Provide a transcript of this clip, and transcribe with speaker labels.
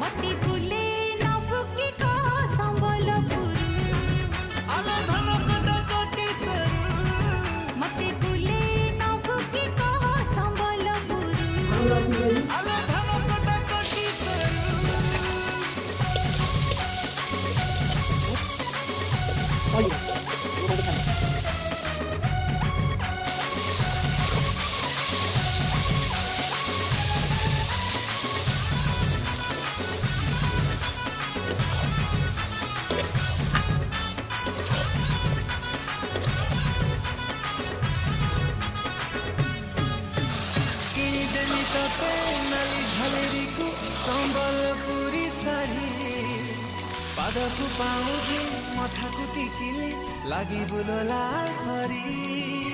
Speaker 1: मती बुले नबु की कह संबलपुरी
Speaker 2: आलो धन कटा कोटी सरू
Speaker 1: मती बुले नबु की कह संबलपुरी
Speaker 2: आलो धन कटा कोटी सरू नाली झलेरी को संबलपुरी साड़ी पादकु पाउजी मथाकु टिकिली लागि बुलो लाल हरी